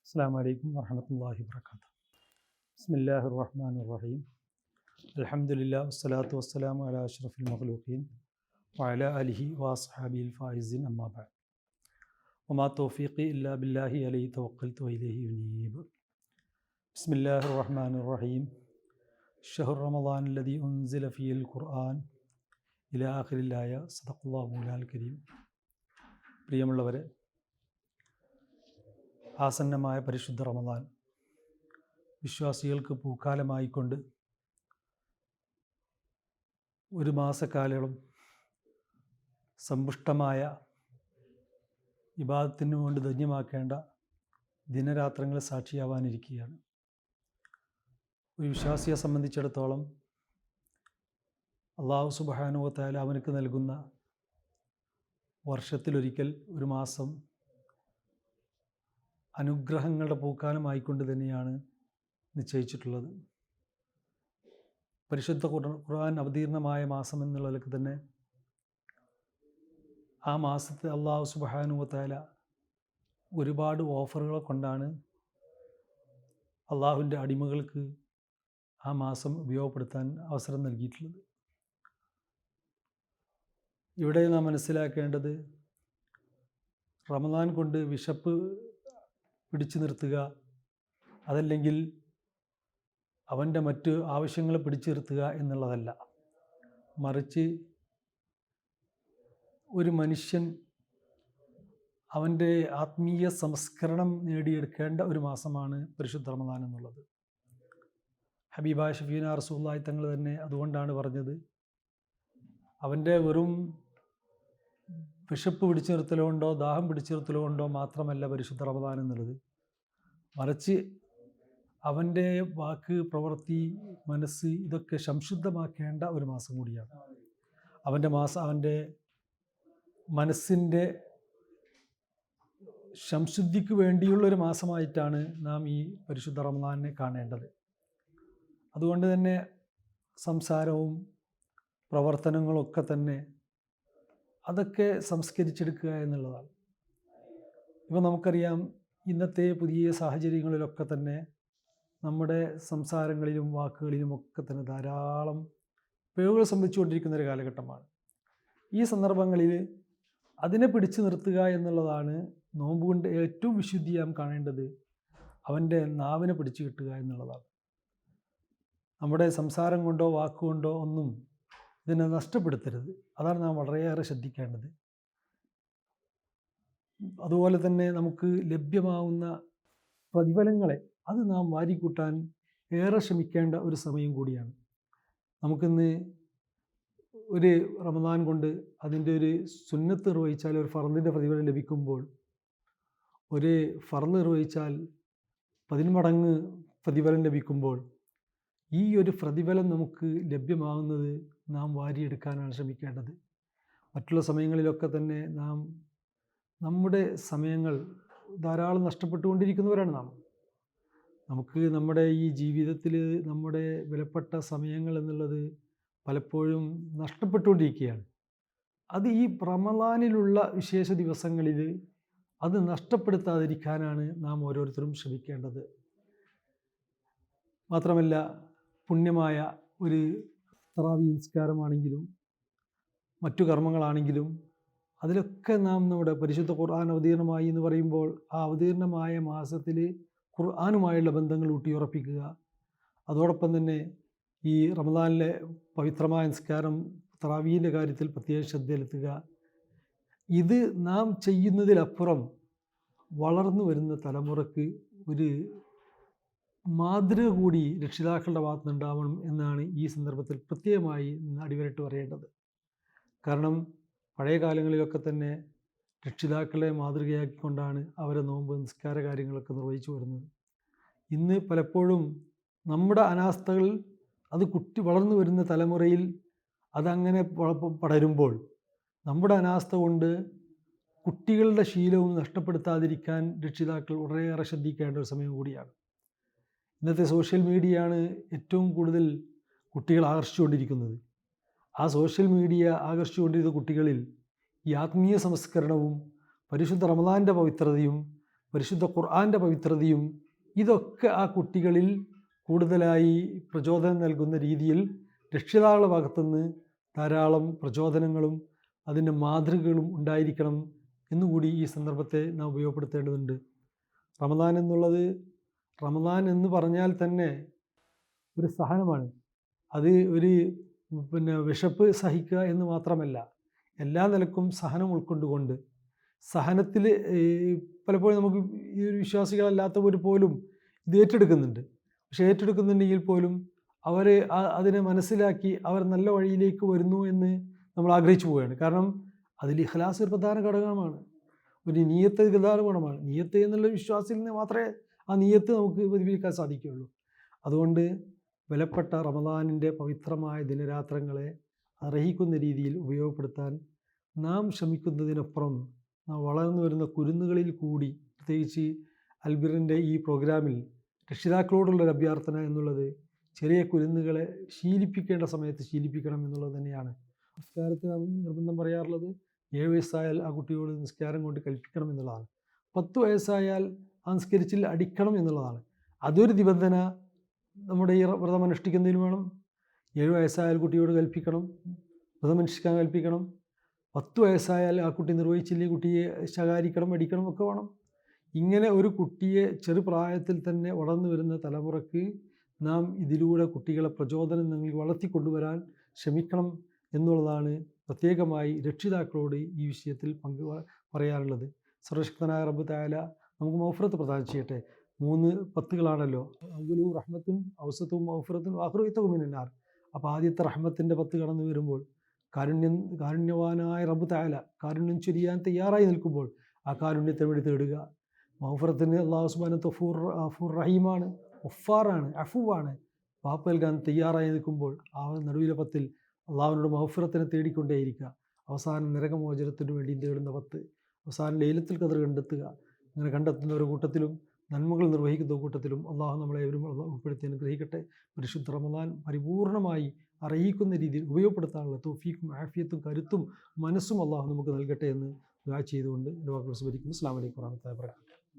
അസ്സലാമു അലൈക്കും വറഹ്മത്തുള്ളാഹി വബറകാതുഹു. ബിസ്മില്ലാഹിർ റഹ്മാനിർ റഹീം. അൽഹംദുലില്ലാഹി വസ്സലാത്തു വസ്സലാമു അലാ അഷ്റഫിൽ മഖ്ലൂഖീൻ വഅലാ ആലിഹി വഅസ്ഹാബിഹിൽ ഫായിസീൻ അമ്മാ ബഅദ്. വമാ തൗഫീഖി ഇല്ലാ ബില്ലാഹി അലൈഹി തവക്കൽതു വഇലൈഹി ഉനീബ്. ബിസ്മില്ലാഹിർ റഹ്മാനിർ റഹീം. ശഹ്റു റമളാനില്ലദീ ഉൻസില ഫീഹിൽ ഖുർആൻ ഇലാ ആഖിരിൽ ആയ. സദഖല്ലാഹു മൗലാനൽ കരീം. പ്രിയമുള്ളവരെ, ആസന്നമായ പരിശുദ്ധ റമളാൻ വിശ്വാസികൾക്ക് പൂക്കാലമായിക്കൊണ്ട് ഒരു മാസക്കാലം സമ്പുഷ്ടമായ ഇബാദത്തിന് കൊണ്ട് ധന്യമാക്കേണ്ട ദിനരാത്രങ്ങൾ സാക്ഷിയാവാനിരിക്കുകയാണ്. ഒരു വിശ്വാസിയെ സംബന്ധിച്ചിടത്തോളം അല്ലാഹു സുബ്ഹാനഹു വ തആല അവനക്ക് നൽകുന്ന വർഷത്തിലൊരിക്കൽ ഒരു മാസം അനുഗ്രഹങ്ങളുടെ പൂക്കാലമായിക്കൊണ്ട് തന്നെയാണ് നിശ്ചയിച്ചിട്ടുള്ളത്. പരിശുദ്ധ ഖുർആൻ അവതീർണമായ മാസം എന്നുള്ളതിലേക്ക് തന്നെ ആ മാസത്തെ അല്ലാഹു സുബ്ഹാനഹു വ തആല ഒരുപാട് ഓഫറുകൾ കൊണ്ടാണ് അള്ളാഹുവിൻ്റെ അടിമകൾക്ക് ആ മാസം ഉപയോഗപ്പെടുത്താൻ അവസരം നൽകിയിട്ടുള്ളത്. ഇവിടെ നാം മനസ്സിലാക്കേണ്ടത്, റമദാൻ കൊണ്ട് വിശപ്പ് പിടിച്ചു നിർത്തുക, അതല്ലെങ്കിൽ അവൻ്റെ മറ്റ് ആവശ്യങ്ങൾ പിടിച്ചു നിർത്തുക എന്നുള്ളതല്ല. മറിച്ച് ഒരു മനുഷ്യൻ അവൻ്റെ ആത്മീയ സംസ്കരണം നേടിയെടുക്കേണ്ട ഒരു മാസമാണ് പരിശുദ്ധ റമദാൻ എന്നുള്ളത്. ഹബീബായ ഷഫീന റസൂലുള്ളാഹി തങ്ങൾ തന്നെ അതുകൊണ്ടാണ് പറഞ്ഞത്, അവൻ്റെ വെറും വിശപ്പ് പിടിച്ചു നിർത്തലുകൊണ്ടോ ദാഹം പിടിച്ചു നിർത്തലുകൊണ്ടോ മാത്രമല്ല പരിശുദ്ധ റമദാൻ എന്നുള്ളത്, മറിച്ച് അവൻ്റെ വാക്ക്, പ്രവൃത്തി, മനസ്സ് ഇതൊക്കെ സംശുദ്ധമാക്കേണ്ട ഒരു മാസം കൂടിയാണ്. അവൻ്റെ മനസ്സിൻ്റെ സംശുദ്ധിക്ക് വേണ്ടിയുള്ളൊരു മാസമായിട്ടാണ് നാം ഈ പരിശുദ്ധ റമദാനിനെ കാണേണ്ടത്. അതുകൊണ്ട് തന്നെ സംസാരവും പ്രവർത്തനങ്ങളൊക്കെ തന്നെ അതൊക്കെ സംസ്കരിച്ചെടുക്കുക എന്നുള്ളതാണ്. ഇപ്പോൾ നമുക്കറിയാം, ഇന്നത്തെ പുതിയ സാഹചര്യങ്ങളിലൊക്കെ തന്നെ നമ്മുടെ സംസാരങ്ങളിലും വാക്കുകളിലും ഒക്കെ തന്നെ ധാരാളം പിഴവുകൾ സംഭവിച്ചുകൊണ്ടിരിക്കുന്ന ഒരു കാലഘട്ടമാണ്. ഈ സന്ദർഭങ്ങളിൽ അതിനെ പിടിച്ചു നിർത്തുക എന്നുള്ളതാണ് നോമ്പ് കൊണ്ട് ഏറ്റവും വിശുദ്ധിയാം കാണേണ്ടത്. അവൻ്റെ നാവിനെ പിടിച്ചു കിട്ടുക എന്നുള്ളതാണ്. നമ്മുടെ സംസാരം കൊണ്ടോ വാക്കുകൊണ്ടോ ഒന്നും ഇതിനെ നഷ്ടപ്പെടുത്തരുത്. അതാണ് നാം വളരെയേറെ ശ്രദ്ധിക്കേണ്ടത്. അതുപോലെ തന്നെ നമുക്ക് ലഭ്യമാവുന്ന പ്രതിഫലങ്ങളെ അത് നാം വാരിക്കൂട്ടാൻ ഏറെ ശ്രമിക്കേണ്ട ഒരു സമയം കൂടിയാണ്. നമുക്കിന്ന് ഒരു റമദാൻ കൊണ്ട് അതിൻ്റെ ഒരു സുന്നത്ത് നിർവഹിച്ചാൽ ഒരു ഫർദിൻ്റെ പ്രതിഫലം ലഭിക്കുമ്പോൾ, ഒരു ഫർദ് നിർവഹിച്ചാൽ 10 മടങ്ങ് പ്രതിഫലം ലഭിക്കുമ്പോൾ, ഈ ഒരു പ്രതിഫലം നമുക്ക് ലഭ്യമാകുന്നത് നാം വാരിയെടുക്കാനാണ് ശ്രമിക്കേണ്ടത്. മറ്റുള്ള സമയങ്ങളിലൊക്കെ തന്നെ നാം നമ്മുടെ സമയങ്ങൾ ധാരാളം നഷ്ടപ്പെട്ടുകൊണ്ടിരിക്കുന്നവരാണ് നമുക്ക് നമ്മുടെ ഈ ജീവിതത്തിൽ നമ്മുടെ വിലപ്പെട്ട സമയങ്ങൾ എന്നുള്ളത് പലപ്പോഴും നഷ്ടപ്പെട്ടുകൊണ്ടിരിക്കുകയാണ്. അത് ഈ റമദാനിലുള്ള വിശേഷ ദിവസങ്ങളിൽ അത് നഷ്ടപ്പെടുത്താതിരിക്കാനാണ് നാം ഓരോരുത്തരും ശ്രമിക്കേണ്ടത്. മാത്രമല്ല, പുണ്യമായ ഒരു തറാവീഹ് നിസ്കാരമാണെങ്കിലും മറ്റു കർമ്മങ്ങളാണെങ്കിലും അതിലൊക്കെ നാം നമ്മുടെ പരിശുദ്ധ ഖുർആൻ അവതീർണമായി എന്ന് പറയുമ്പോൾ ആ അവതീർണമായ മാസത്തിൽ ഖുർആനുമായുള്ള ബന്ധങ്ങൾ ഊട്ടിയുറപ്പിക്കുക. അതോടൊപ്പം തന്നെ ഈ റമദാനിലെ പവിത്രമായ നിസ്കാരം തറാവീഹിൻ്റെ കാര്യത്തിൽ പ്രത്യേക ശ്രദ്ധ ചെലുത്തുക. ഇത് നാം ചെയ്യുന്നതിലപ്പുറം വളർന്നു വരുന്ന തലമുറക്ക് ഒരു മാതൃക കൂടി രക്ഷിതാക്കളുടെ ഭാഗത്തുനിന്നുണ്ടാവണം എന്നാണ് ഈ സന്ദർഭത്തിൽ പ്രത്യേകമായി അടിവരയിട്ട് പറയേണ്ടത്. കാരണം പഴയ കാലങ്ങളിലൊക്കെ തന്നെ രക്ഷിതാക്കളെ മാതൃകയാക്കിക്കൊണ്ടാണ് അവരെ നോമ്പ് നിസ്കാര കാര്യങ്ങളൊക്കെ നിർവഹിച്ചു വരുന്നത്. ഇന്ന് പലപ്പോഴും നമ്മുടെ അനാസ്ഥകൾ അത് വളർന്നു വരുന്ന തലമുറയിൽ അതങ്ങനെ പടരുമ്പോൾ നമ്മുടെ അനാസ്ഥ കൊണ്ട് കുട്ടികളുടെ ശീലവും നഷ്ടപ്പെടുത്താതിരിക്കാൻ രക്ഷിതാക്കൾ വളരെയേറെ ശ്രദ്ധിക്കേണ്ട ഒരു സമയം കൂടിയാണ്. ഇന്നത്തെ സോഷ്യൽ മീഡിയയാണ് ഏറ്റവും കൂടുതൽ കുട്ടികൾ ആകർഷിച്ചുകൊണ്ടിരിക്കുന്നത്. ആ സോഷ്യൽ മീഡിയ ആകർഷിച്ചുകൊണ്ടിരുന്ന കുട്ടികളിൽ ഈ ആത്മീയ സംസ്കരണവും പരിശുദ്ധ റമദാൻ്റെ പവിത്രതയും പരിശുദ്ധ ഖുർആൻ്റെ പവിത്രതയും ഇതൊക്കെ ആ കുട്ടികളിൽ കൂടുതലായി പ്രചോദനം നൽകുന്ന രീതിയിൽ രക്ഷിതാക്കളുടെ ഭാഗത്തുനിന്ന് ധാരാളം പ്രചോദനങ്ങളും അതിൻ്റെ മാതൃകകളും ഉണ്ടായിരിക്കണം എന്നുകൂടി ഈ സന്ദർഭത്തെ നാം ഉപയോഗപ്പെടുത്തേണ്ടതുണ്ട്. റമദാൻ എന്ന് പറഞ്ഞാൽ തന്നെ ഒരു സഹനമാണ്. അത് ഒരു വിശപ്പ് സഹിക്കുക എന്ന് മാത്രമല്ല, എല്ലാ നിലക്കും സഹനം ഉൾക്കൊണ്ടുകൊണ്ട് സഹനത്തിൽ പലപ്പോഴും നമുക്ക് ഈ ഒരു വിശ്വാസികളല്ലാത്തവർ പോലും ഇത് ഏറ്റെടുക്കുന്നുണ്ട്. പക്ഷേ ഏറ്റെടുക്കുന്നുണ്ടെങ്കിൽ പോലും അവർ അതിനെ മനസ്സിലാക്കി അവർ നല്ല വഴിയിലേക്ക് വരുന്നു എന്ന് നമ്മൾ ആഗ്രഹിച്ചു പോവുകയാണ്. കാരണം അതിൽ ഇഖ്ലാസ് ഒരു പ്രധാന ഘടകമാണ്. ഒരു നിയ്യത്ത് പ്രധാന ഗുണമാണ്. നിയ്യത്ത് എന്നുള്ള വിശ്വാസത്തിൽ നിന്ന് മാത്രമേ ആ നിയ്യത്ത് നമുക്ക് പ്രതിഫലിക്കാൻ സാധിക്കുകയുള്ളൂ. അതുകൊണ്ട് വിലപ്പെട്ട റമദാനിൻ്റെ പവിത്രമായ ദിനരാത്രങ്ങളെ അർഹിക്കുന്ന രീതിയിൽ ഉപയോഗപ്പെടുത്താൻ നാം ശ്രമിക്കുന്നതിനപ്പുറം നാം വളർന്നു വരുന്ന കുരുന്നുകളിൽ കൂടി, പ്രത്യേകിച്ച് അൽബിറിൻ്റെ ഈ പ്രോഗ്രാമിൽ രക്ഷിതാക്കളോടുള്ളൊരു അഭ്യർത്ഥന എന്നുള്ളത് ചെറിയ കുരുന്നുകളെ ശീലിപ്പിക്കേണ്ട സമയത്ത് ശീലിപ്പിക്കണം എന്നുള്ളത് തന്നെയാണ്. നിസ്കാരത്തിന് നാം നിർബന്ധം പറയാറുള്ളത് 7 വയസ്സായാൽ ആ കുട്ടിയോട് നിസ്കാരം കൊണ്ട് കൽപ്പിക്കണം എന്നുള്ളതാണ്. 10 വയസ്സായാൽ ആ നിസ്കരിച്ചിൽ അടിക്കണം എന്നുള്ളതാണ്. അതൊരു നിബന്ധന നമ്മുടെ ഈ വ്രതം അനുഷ്ഠിക്കുന്നതിന് വേണം. 7 വയസ്സായാൽ കുട്ടിയോട് കൽപ്പിക്കണം, വ്രതം അനുഷ്ഠിക്കാൻ കൽപ്പിക്കണം. 10 വയസ്സായാൽ ആ കുട്ടി നിർവഹിച്ചില്ലെങ്കിൽ കുട്ടിയെ ശകാരിക്കണം, അടിക്കണം ഒക്കെ വേണം. ഇങ്ങനെ ഒരു കുട്ടിയെ ചെറുപ്രായത്തിൽ തന്നെ വളർന്നു വരുന്ന തലമുറയ്ക്ക് നാം ഇതിലൂടെ കുട്ടികളെ പ്രചോദനം നൽകി വളർത്തിക്കൊണ്ടുവരാൻ ശ്രമിക്കണം എന്നുള്ളതാണ് പ്രത്യേകമായി രക്ഷിതാക്കളോട് ഈ വിഷയത്തിൽ പറയാനുള്ളത്. സർവശക്തനായ റബ്ബ് തആല നമുക്ക് മഗ്ഫിറത്ത് പ്രദാനം ചെയ്യട്ടെ. 3 പത്തുകളാണല്ലോ, അവ്വലു റഹ്മത്തുൻ, ഔസത്തും മഗ്ഫിറത്തുൻ, ആഖിറു ഇത്ഖും മിനന്നാർ. അപ്പോൾ ആദ്യത്തെ റഹ്മത്തിൻ്റെ 10 കടന്നു വരുമ്പോൾ കാരുണ്യവാനായ റബ്ബ് തആല കാരുണ്യം ചൊരിയാൻ തയ്യാറായി നിൽക്കുമ്പോൾ ആ കാരുണ്യത്തെ വേണ്ടി തേടുക. മഗ്ഫിറത്തിന് അല്ലാഹു സുബ്ഹാനഹു ഗഫൂർ റഹീമാണ്, ഗഫാറാണ്, അഫുവാണ്. പാപ നൽകാൻ തയ്യാറായി നിൽക്കുമ്പോൾ ആ നടുവിലെ 10 അള്ളാഹുവിനോട് മഗ്ഫിറത്തിനെ തേടിക്കൊണ്ടേയിരിക്കുക. അവസാനം നരകമോചനത്തിന് വേണ്ടി തേടുന്ന 10, അവസാനം ലൈലത്തുൽ ഖദ്ർ കണ്ടെത്തുക. അങ്ങനെ കണ്ടെത്തുന്ന ഒരു കൂട്ടത്തിലും നന്മകൾ നിർവഹിക്കുന്ന കൂട്ടത്തിലും അള്ളാഹു നമ്മളെവരും ഉൾപ്പെടുത്തി അനുഗ്രഹിക്കട്ടെ. പരിശുദ്ധ റമദാൻ പരിപൂർണമായി അറിയിക്കുന്ന രീതിയിൽ ഉപയോഗപ്പെടുത്താനുള്ള തൗഫീഖും ആഫിയത്തും കരുത്തും മനസ്സും അള്ളാഹു നമുക്ക് നൽകട്ടെ എന്ന് ദുആ ചെയ്തുകൊണ്ട് എൻ്റെ വാക്കുകൾ സ്മരിക്കുന്നു. അസ്സലാമു അലൈക്കും വറഹ്മത്തുള്ളാഹി വബറകാതുഹു.